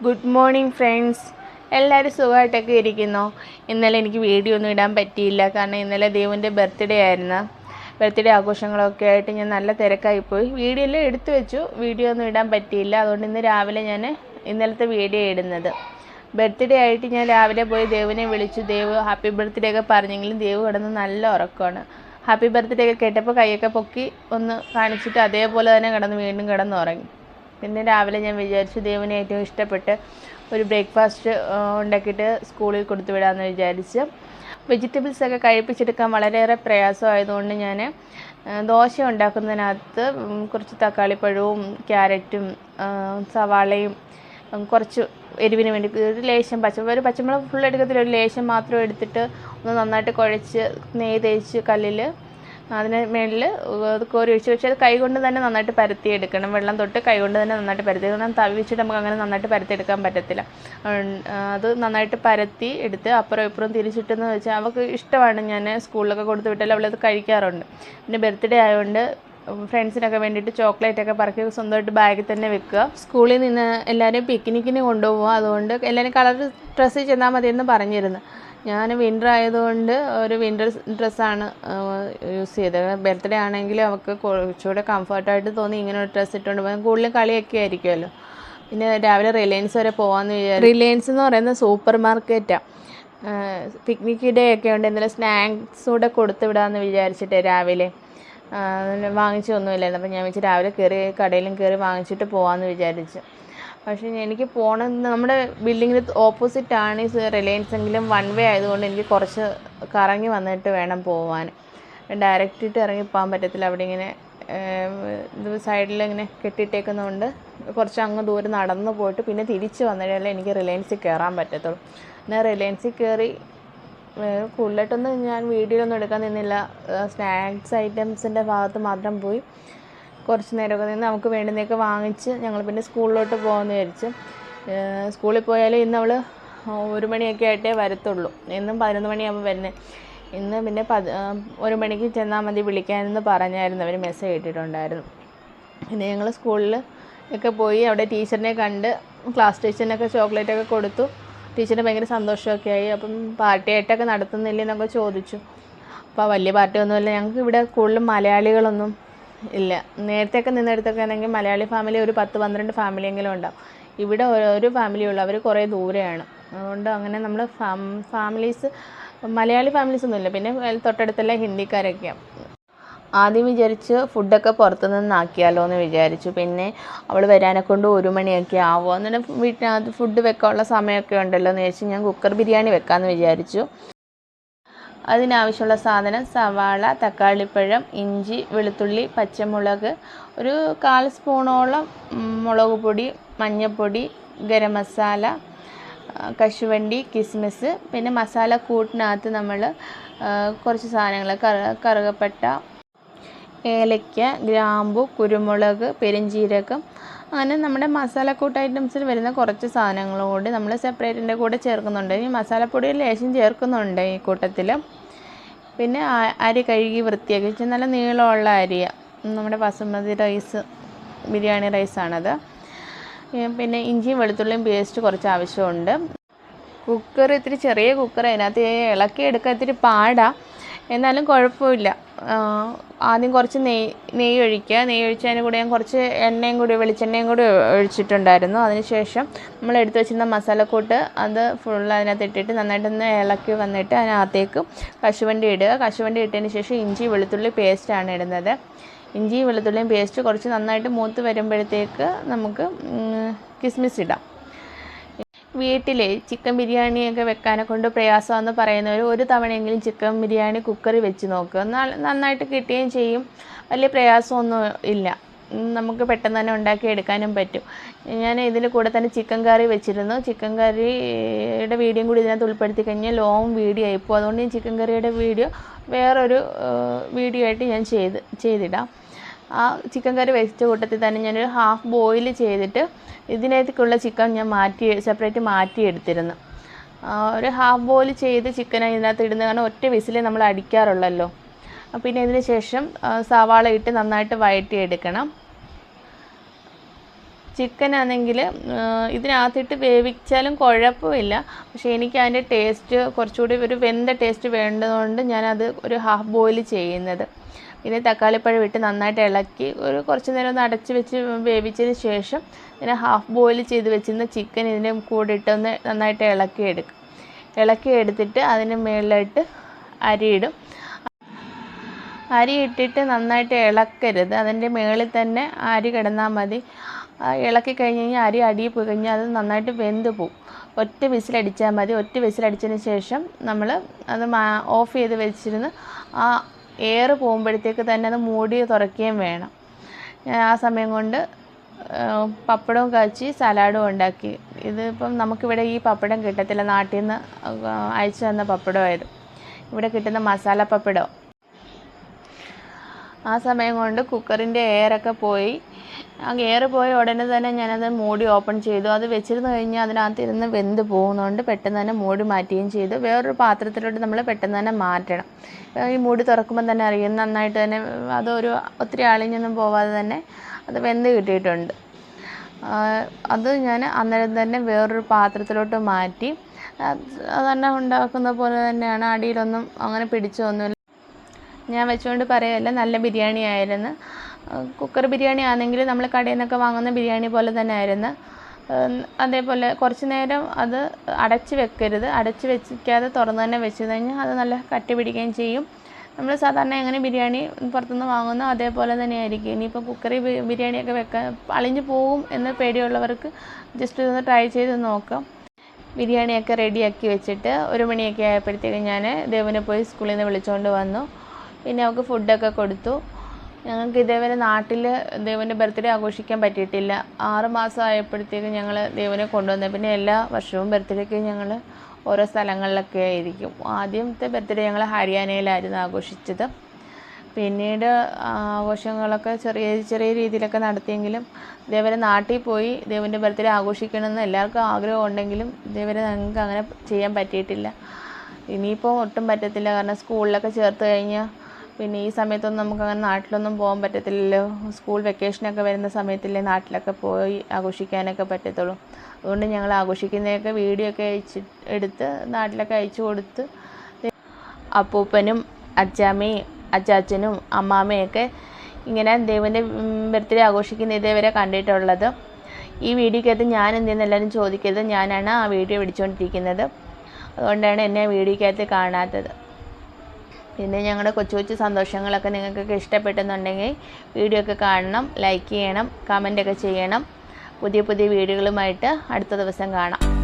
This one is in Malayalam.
Good morning friends. എല്ലാവരും സുഖമായിട്ടൊക്കെ ഇരിക്കുന്നോ? ഇന്നലെ എനിക്ക് വീഡിയോ ഒന്നും ഇടാൻ പറ്റിയില്ല, കാരണം ഇന്നലെ ദേവുവിൻ്റെ ബർത്ത്ഡേ ആയിരുന്നു. ബർത്ത്ഡേ ആഘോഷങ്ങളൊക്കെ ആയിട്ട് ഞാൻ നല്ല തിരക്കായിപ്പോയി. വീഡിയോ എല്ലാം എടുത്തു വെച്ചു, വീഡിയോ ഒന്നും ഇടാൻ പറ്റിയില്ല. അതുകൊണ്ട് ഇന്ന് രാവിലെ ഞാൻ ഇന്നലത്തെ വീഡിയോ ഇടുന്നത്. ബർത്ത്ഡേ ആയിട്ട് ഞാൻ രാവിലെ പോയി ദേവിനെ വിളിച്ചു. ദേവ് ഹാപ്പി ബർത്ത്ഡേ ഒക്കെ പറഞ്ഞെങ്കിലും ദേവ് കിടന്ന് നല്ല ഉറക്കമാണ്. ഹാപ്പി ബർത്ത്ഡേ ഒക്കെ കേട്ടപ്പോൾ കൈയൊക്കെ പൊക്കി ഒന്ന് കാണിച്ചിട്ട് അതേപോലെ തന്നെ വീണ്ടും കിടന്നുറങ്ങി. പിന്നെ രാവിലെ ഞാൻ വിചാരിച്ചു ദേവിന് ഏറ്റവും ഇഷ്ടപ്പെട്ട് ഒരു ബ്രേക്ക്ഫാസ്റ്റ് ഉണ്ടാക്കിയിട്ട് സ്കൂളിൽ കൊടുത്തു വിടാമെന്ന് വിചാരിച്ച്. വെജിറ്റബിൾസൊക്കെ കഴിപ്പിച്ചെടുക്കാൻ വളരെയേറെ പ്രയാസമായതുകൊണ്ട് ഞാൻ ദോശ ഉണ്ടാക്കുന്നതിനകത്ത് കുറച്ച് തക്കാളിപ്പഴവും ക്യാരറ്റും സവാളയും കുറച്ച് എരിവിന് വേണ്ടി ഒരു ലേശം ഒരു പച്ചമുളക് ഫുൾ എടുക്കത്തില്ല, ഒരു ലേശം മാത്രം എടുത്തിട്ട് ഒന്ന് നന്നായിട്ട് കുഴച്ച് നെയ്യ് തേച്ച് കല്ലിൽ അതിന് മേളിൽ കോരി ഒഴിച്ച് വെച്ച് അത് കൈകൊണ്ട് തന്നെ നന്നായിട്ട് പരത്തിയെടുക്കണം. വെള്ളം തൊട്ട് കൈകൊണ്ട് തന്നെ നന്നായിട്ട് പരത്തി, കാരണം തവി വെച്ചിട്ട് നമുക്ക് അങ്ങനെ നന്നായിട്ട് പരത്തിയെടുക്കാൻ പറ്റത്തില്ല. അത് നന്നായിട്ട് പരത്തി എടുത്ത് അപ്പുറം ഇപ്പുറം തിരിച്ചിട്ടെന്ന് വെച്ചാൽ അവൾക്ക് ഇഷ്ടമാണ്. ഞാൻ സ്കൂളിലൊക്കെ കൊടുത്തു വിട്ടാൽ അവളത് കഴിക്കാറുണ്ട്. പിന്നെ ബർത്ത്ഡേ ആയതുകൊണ്ട് ഫ്രണ്ട്സിനൊക്കെ വേണ്ടിയിട്ട് ചോക്ലേറ്റൊക്കെ പറക്കി സ്വന്തമായിട്ട് ബാഗിൽ തന്നെ വെക്കുക. സ്കൂളിൽ നിന്ന് എല്ലാവരെയും പിക്നിക്കിന് കൊണ്ടുപോകുക, അതുകൊണ്ട് എല്ലാവരും കളർ ഡ്രസ്സിൽ ചെന്നാൽ മതിയെന്ന് പറഞ്ഞിരുന്നു. ഞാൻ വിൻ്റർ ആയതുകൊണ്ട് ഒരു വിൻ്റർ ഡ്രസ്സാണ് യൂസ് ചെയ്തത്. ബർത്ത്ഡേ ആണെങ്കിലും അവൾക്ക് കുറച്ചുകൂടെ കംഫർട്ടായിട്ട് തോന്നി ഇങ്ങനെ ഒരു ഡ്രസ്സ് ഇട്ടുകൊണ്ട് പോകാൻ. കൂടുതലും കളിയൊക്കെ ആയിരിക്കുമല്ലോ. പിന്നെ രാവിലെ റിലയൻസ് വരെ പോകാമെന്ന് വിചാരിച്ചു. റിലയൻസ് എന്ന് പറയുന്നത് സൂപ്പർ മാർക്കറ്റാണ്. പിക്നിക് ഡേ ഒക്കെ ഉണ്ട്, എന്തെങ്കിലും സ്നാക്സ് കൂടെ കൊടുത്തു വിടാമെന്ന് വിചാരിച്ചിട്ട് രാവിലെ വാങ്ങിച്ചൊന്നുമില്ലായിരുന്നു. അപ്പോൾ ഞാൻ വെച്ച് രാവിലെ കടയിലും കയറി വാങ്ങിച്ചിട്ട് പോകാമെന്ന് വിചാരിച്ചു. പക്ഷേ എനിക്ക് പോകണം, നമ്മുടെ ബിൽഡിങ്ങിന് ഓപ്പോസിറ്റാണ് ഈ റിലയൻസ് എങ്കിലും വൺ വേ ആയതുകൊണ്ട് എനിക്ക് കുറച്ച് കറങ്ങി വന്നിട്ട് വേണം പോകാൻ. ഡയറക്റ്റിട്ട് ഇറങ്ങി പോകാൻ പറ്റത്തില്ല. അവിടെ ഇങ്ങനെ സൈഡിൽ ഇങ്ങനെ കെട്ടിയിട്ടേക്കുന്നതുകൊണ്ട് കുറച്ച് അങ്ങ് ദൂരം നടന്നു പോയിട്ട് പിന്നെ തിരിച്ച് വന്നിട്ടല്ലേ എനിക്ക് റിലയൻസിൽ കയറാൻ പറ്റത്തുള്ളൂ. എന്നാൽ റിലയൻസിൽ കയറി കൂടുതലായിട്ടൊന്നും ഞാൻ വീഡിയോയിലൊന്നും എടുക്കാൻ നിന്നില്ല. സ്നാക്സ് ഐറ്റംസിൻ്റെ ഭാഗത്ത് മാത്രം പോയി കുറച്ച് നേരമൊക്കെ നിന്ന് നമുക്ക് വേണ്ടുന്നതൊക്കെ വാങ്ങിച്ച് ഞങ്ങൾ പിന്നെ സ്കൂളിലോട്ട് പോകാമെന്ന് വിചാരിച്ചു. സ്കൂളിൽ പോയാലും ഇന്ന് അവൾ 1 മണിയൊക്കെ ആയിട്ടേ വരത്തുള്ളൂ. എന്നും 11 മണിയാകുമ്പോൾ വരുന്നത്. ഇന്ന് പിന്നെ 1 മണിക്ക് ചെന്നാൽ മതി വിളിക്കാനെന്ന് പറഞ്ഞായിരുന്നു, അവർ മെസ്സേജ് ഇട്ടിട്ടുണ്ടായിരുന്നു. പിന്നെ ഞങ്ങൾ സ്കൂളിൽ ഒക്കെ പോയി അവിടെ ടീച്ചറിനെ കണ്ട് ക്ലാസ് ടീച്ചറിനൊക്കെ ചോക്ലേറ്റൊക്കെ കൊടുത്തു. ടീച്ചറിന് ഭയങ്കര സന്തോഷമൊക്കെ ആയി. അപ്പം പാർട്ടിയായിട്ടൊക്കെ നടത്തുന്നില്ലെന്നൊക്കെ ചോദിച്ചു. അപ്പോൾ വലിയ പാർട്ടിയൊന്നുമില്ല, ഞങ്ങൾക്ക് ഇവിടെ കൂടുതലും മലയാളികളൊന്നും ഇല്ല. നേരത്തെയൊക്കെ നിന്നെടുത്തൊക്കെ ആണെങ്കിൽ മലയാളി ഫാമിലി ഒരു 10-12 ഫാമിലിയെങ്കിലും ഉണ്ടാവും. ഇവിടെ ഒരു ഫാമിലിയുള്ളൂ, അവർ കുറേ ദൂരെയാണ്. അതുകൊണ്ട് അങ്ങനെ നമ്മൾ ഫാമിലീസ് മലയാളി ഫാമിലീസ് ഒന്നുമില്ല. പിന്നെ തൊട്ടടുത്തെല്ലാം ഹിന്ദിക്കാരൊക്കെയാണ്. ആദ്യം വിചാരിച്ച് ഫുഡൊക്കെ പുറത്തു നിന്നാക്കിയാലോ എന്ന് വിചാരിച്ചു. പിന്നെ അവൾ വരാനെ കൊണ്ട് 1 മണിയൊക്കെ ആവുമോ, എന്നിട്ട് വീട്ടിനകത്ത് ഫുഡ് വെക്കാനുള്ള സമയമൊക്കെ ഉണ്ടല്ലോ എന്ന് വിചാരിച്ച് ഞാൻ കുക്കർ ബിരിയാണി വെക്കാമെന്ന് വിചാരിച്ചു. അതിനാവശ്യമുള്ള സാധനം സവാള, തക്കാളിപ്പഴം, ഇഞ്ചി, വെളുത്തുള്ളി, പച്ചമുളക്, ഒരു 1/4 സ്പൂണോളം മുളക് പൊടി, മഞ്ഞൾപ്പൊടി, ഗരം മസാല, കശുവണ്ടി, കിസ്മിസ്. പിന്നെ മസാല കൂട്ടിനകത്ത് നമ്മൾ കുറച്ച് സാധനങ്ങൾ കറുകപ്പട്ട, ഏലക്ക, ഗ്രാമ്പു, കുരുമുളക്, പെരുംജീരകം, അങ്ങനെ നമ്മുടെ മസാലക്കൂട്ട് ഐറ്റംസിൽ വരുന്ന കുറച്ച് സാധനങ്ങളും കൂടി നമ്മൾ സെപ്പറേറ്റിൻ്റെ കൂടെ ചേർക്കുന്നുണ്ട്. ഈ മസാലപ്പൊടി ലേശം ചേർക്കുന്നുണ്ട് ഈ കൂട്ടത്തിൽ. പിന്നെ അരി കഴുകി വൃത്തിയാക്കി വെച്ച് നല്ല നീളമുള്ള അരിയാണ്, നമ്മുടെ ബസുമതി റൈസ്, ബിരിയാണി റൈസാണത്. പിന്നെ ഇഞ്ചിയും വെളുത്തുള്ളിയും പേസ്റ്റ് കുറച്ച് ആവശ്യമുണ്ട്. കുക്കർ ഇത്തിരി ചെറിയ കുക്കർ, അതിനകത്ത് ഇളക്കി എടുക്കാൻ ഇത്തിരി പാടാണ്, എന്നാലും കുഴപ്പമില്ല. ആദ്യം കുറച്ച് നെയ്യ് ഒഴിക്കുക. നെയ്യ് ഒഴിച്ചതിന് കൂടെ ഞാൻ കുറച്ച് വെളിച്ചെണ്ണയും കൂടി ഒഴിച്ചിട്ടുണ്ടായിരുന്നു. അതിനുശേഷം നമ്മൾ എടുത്തു വെച്ചിരുന്ന മസാലക്കൂട്ട് അത് ഫുൾ അതിനകത്ത് ഇട്ടിട്ട് നന്നായിട്ടൊന്ന് ഇളക്കി വന്നിട്ട് അതിനകത്തേക്ക് കശുവണ്ടി ഇടുക. കശുവണ്ടി ഇട്ടതിന് ശേഷം ഇഞ്ചി വെളുത്തുള്ളി പേസ്റ്റാണ് ഇടുന്നത്. ഇഞ്ചി വെളുത്തുള്ളിയും പേസ്റ്റ് കുറച്ച് നന്നായിട്ട് മൂത്ത് വരുമ്പോഴത്തേക്ക് നമുക്ക് കിസ്മിസ് ഇടാം. വീട്ടിൽ ചിക്കൻ ബിരിയാണിയൊക്കെ വെക്കാനെ കൊണ്ട് പ്രയാസമെന്ന് പറയുന്നവർ ഒരു തവണയെങ്കിലും ചിക്കൻ ബിരിയാണി കുക്കറിൽ വെച്ച് നോക്കുക. നന്നായിട്ട് കിട്ടുകയും ചെയ്യും, വലിയ പ്രയാസമൊന്നും ഇല്ല. നമുക്ക് പെട്ടെന്ന് തന്നെ ഉണ്ടാക്കിയെടുക്കാനും പറ്റും. ഞാൻ ഇതിൻ്റെ കൂടെ തന്നെ ചിക്കൻ കറി വെച്ചിരുന്നു. ചിക്കൻ കറിയുടെ വീഡിയോയും കൂടി ഇതിനകത്ത് ഉൾപ്പെടുത്തി കഴിഞ്ഞാൽ ലോങ് വീഡിയോ ആയിപ്പോൾ. അതുകൊണ്ട് ഞാൻ ചിക്കൻ കറിയുടെ വീഡിയോ വേറൊരു വീഡിയോ ആയിട്ട് ഞാൻ ചെയ്തിടാം. ആ ചിക്കൻ കറി വെച്ച കൂട്ടത്തിൽ തന്നെ ഞാനൊരു ഹാഫ് ബോയിൽ ചെയ്തിട്ട് ഇതിനകത്തേക്കുള്ള ചിക്കൻ ഞാൻ സെപ്പറേറ്റ് മാറ്റിയെടുത്തിരുന്നു. ഒരു ഹാഫ് ബോയിൽ ചെയ്ത് ചിക്കൻ ഇതിനകത്ത് ഇടുന്നത്, കാരണം ഒറ്റ വിസിലേ നമ്മൾ അടിക്കാറുള്ളല്ലോ. പിന്നെ ഇതിന് ശേഷം സവാള ഇട്ട് നന്നായിട്ട് വഴറ്റിയെടുക്കണം. ചിക്കൻ ആണെങ്കിൽ ഇതിനകത്തിട്ട് വേവിച്ചാലും കുഴപ്പമില്ല. പക്ഷേ എനിക്ക് അതിൻ്റെ ടേസ്റ്റ് കുറച്ചുകൂടി ഒരു വെന്ത ടേസ്റ്റ് വേണ്ടതുകൊണ്ട് ഞാനത് ഒരു ഹാഫ് ബോയിൽ ചെയ്യുന്നത്. പിന്നെ തക്കാളിപ്പഴം ഇട്ട് നന്നായിട്ട് ഇളക്കി കുറച്ച് നേരം ഒന്ന് അടച്ച് വെച്ച് വേവിച്ചതിന് ശേഷം ഇങ്ങനെ ഹാഫ് ബോയിൽ ചെയ്ത് വെച്ചിരുന്ന ചിക്കൻ ഇതിൻ്റെ കൂടെ ഇട്ടൊന്ന് നന്നായിട്ട് ഇളക്കി എടുത്തിട്ട് അതിന് മുകളിലായിട്ട് അരിയിടും. അരി ഇട്ടിട്ട് നന്നായിട്ട് ഇളക്കരുത്, അതിൻ്റെ മുകളിൽ തന്നെ അരി കിടന്നാൽ മതി. ഇളക്കി കഴിഞ്ഞ് കഴിഞ്ഞാൽ അരി അടിയിൽ പോയി കഴിഞ്ഞാൽ അത് നന്നായിട്ട് വെന്ത് പോവും. ഒറ്റ വിസിലടിച്ചാൽ മതി. ഒറ്റ വിസിലടിച്ചതിന് ശേഷം നമ്മൾ അത് ഓഫ് ചെയ്ത് വെച്ചിരുന്ന് ആ എയർ പോകുമ്പോഴത്തേക്ക് തന്നെ അത് മൂടി തുറക്കുകയും വേണം. ഞാൻ ആ സമയം കൊണ്ട് പപ്പടവും കാച്ചി സലാഡും ഉണ്ടാക്കി. ഇതിപ്പം നമുക്കിവിടെ ഈ പപ്പടം കിട്ടത്തില്ല, നാട്ടിൽ നിന്ന് അയച്ചു തന്ന പപ്പടമായത്. ഇവിടെ കിട്ടുന്ന മസാല പപ്പടം. ആ സമയം കൊണ്ട് കുക്കറിൻ്റെ എയറൊക്കെ പോയി. ആ എയർ പോയ ഉടനെ തന്നെ ഞാനത് മൂടി ഓപ്പൺ ചെയ്തു. അത് വെച്ചിരുന്ന് കഴിഞ്ഞാൽ അതിനകത്ത് ഇരുന്ന് വെന്ത് പോകുന്നതുകൊണ്ട് പെട്ടെന്ന് തന്നെ മൂടി മാറ്റുകയും ചെയ്തു. വേറൊരു പാത്രത്തിലോട്ട് നമ്മൾ പെട്ടെന്ന് തന്നെ മാറ്റണം. ഈ മൂടി തുറക്കുമ്പോൾ തന്നെ അറിയും നന്നായിട്ട് തന്നെ ഒത്തിരി അളിഞ്ഞൊന്നും പോവാതെ തന്നെ അത് വെന്ത് കിട്ടിയിട്ടുണ്ട്. അത് ഞാൻ അന്നേരം തന്നെ വേറൊരു പാത്രത്തിലോട്ട് മാറ്റി. തന്നെ ഉണ്ടാക്കുന്ന പോലെ തന്നെയാണ്, അടിയിലൊന്നും അങ്ങനെ പിടിച്ചൊന്നുമില്ല. ഞാൻ വെച്ചുകൊണ്ട് പറയല്ല, നല്ല ബിരിയാണി ആയിരുന്നു. കുക്കർ ബിരിയാണി ആണെങ്കിൽ നമ്മൾ കടയിൽ നിന്നൊക്കെ വാങ്ങുന്ന ബിരിയാണി പോലെ തന്നെ ആയിരുന്നു. അതേപോലെ കുറച്ച് നേരം അത് അടച്ച് വെക്കരുത്. അടച്ച് വെക്കാതെ തുറന്ന് തന്നെ വെച്ച് കഴിഞ്ഞാൽ അത് നല്ല കട്ടി പിടിക്കുകയും ചെയ്യും. നമ്മൾ സാധാരണ എങ്ങനെ ബിരിയാണി പുറത്തുനിന്ന് വാങ്ങുന്നോ അതേപോലെ തന്നെ ആയിരിക്കും. ഇനിയിപ്പോൾ കുക്കറിൽ ബിരിയാണിയൊക്കെ വെക്കാൻ അളിഞ്ഞു പോകും എന്ന് പേടിയുള്ളവർക്ക് ജസ്റ്റ് ഇതൊന്ന് ട്രൈ ചെയ്ത് നോക്കാം. ബിരിയാണിയൊക്കെ റെഡിയാക്കി വെച്ചിട്ട് 1 മണിയൊക്കെ ആയപ്പോഴത്തേക്കും ഞാൻ ദേവുനെ പോയി സ്കൂളിൽ നിന്ന് വിളിച്ചുകൊണ്ട് വന്നു. പിന്നെ അവൾക്ക് ഫുഡൊക്കെ കൊടുത്തു. ഞങ്ങൾക്ക് ഇതേവരെ നാട്ടിൽ ദേവുൻ്റെ ബർത്ത്ഡേ ആഘോഷിക്കാൻ പറ്റിയിട്ടില്ല. 6 മാസം ആയപ്പോഴത്തേക്കും ഞങ്ങൾ ദേവുനെ കൊണ്ടുവന്നത്. പിന്നെ എല്ലാ വർഷവും ബർത്ത്ഡേക്ക് ഞങ്ങൾ ഓരോ സ്ഥലങ്ങളിലൊക്കെ ആയിരിക്കും. ആദ്യത്തെ ബർത്ത്ഡേ ഞങ്ങൾ ഹരിയാനയിലായിരുന്നു ആഘോഷിച്ചത്. പിന്നീട് ആഘോഷങ്ങളൊക്കെ ചെറിയ രീതിയിലൊക്കെ നടത്തിയെങ്കിലും ഇതേവരെ നാട്ടിൽ പോയി ദേവുൻ്റെ ബർത്ത്ഡേ ആഘോഷിക്കണമെന്ന് എല്ലാവർക്കും ആഗ്രഹം ഉണ്ടെങ്കിലും ഇതേവരെ ഞങ്ങൾക്ക് അങ്ങനെ ചെയ്യാൻ പറ്റിയിട്ടില്ല. ഇനിയിപ്പോൾ ഒട്ടും പറ്റത്തില്ല, കാരണം സ്കൂളിലൊക്കെ ചേർത്ത് കഴിഞ്ഞാൽ പിന്നെ ഈ സമയത്തൊന്നും നമുക്കങ്ങനെ നാട്ടിലൊന്നും പോകാൻ പറ്റത്തില്ലല്ലോ. സ്കൂൾ വെക്കേഷനൊക്കെ വരുന്ന സമയത്തല്ലേ നാട്ടിലൊക്കെ പോയി ആഘോഷിക്കാനൊക്കെ പറ്റത്തുള്ളൂ. അതുകൊണ്ട് ഞങ്ങൾ ആഘോഷിക്കുന്നതൊക്കെ വീഡിയോ ഒക്കെ എടുത്ത് നാട്ടിലൊക്കെ അയച്ചു കൊടുത്ത് അപ്പൂപ്പനും അച്ചാമ്മയും അച്ചാച്ചനും അമ്മാമ്മയൊക്കെ ഇങ്ങനെ ദേവൻ്റെ ബർത്ത്ഡേ ആഘോഷിക്കുന്ന ഇതേവരെ കണ്ടിട്ടുള്ളത്. ഈ വീഡിയോക്കകത്ത് ഞാൻ എന്തെന്ന് എല്ലാവരും ചോദിക്കരുത്, ഞാനാണ് ആ വീഡിയോ പിടിച്ചുകൊണ്ടിരിക്കുന്നത്. അതുകൊണ്ടാണ് എന്നെ വീഡിയോക്കകത്ത് കാണാത്തത്. പിന്നെ ഞങ്ങളുടെ കൊച്ചു സന്തോഷങ്ങളൊക്കെ നിങ്ങൾക്കൊക്കെ ഇഷ്ടപ്പെട്ടെന്നുണ്ടെങ്കിൽ വീഡിയോ ഒക്കെ കാണണം, ലൈക്ക് ചെയ്യണം, കമൻ്റൊക്കെ ചെയ്യണം. പുതിയ വീഡിയോകളുമായിട്ട് അടുത്ത ദിവസം കാണാം.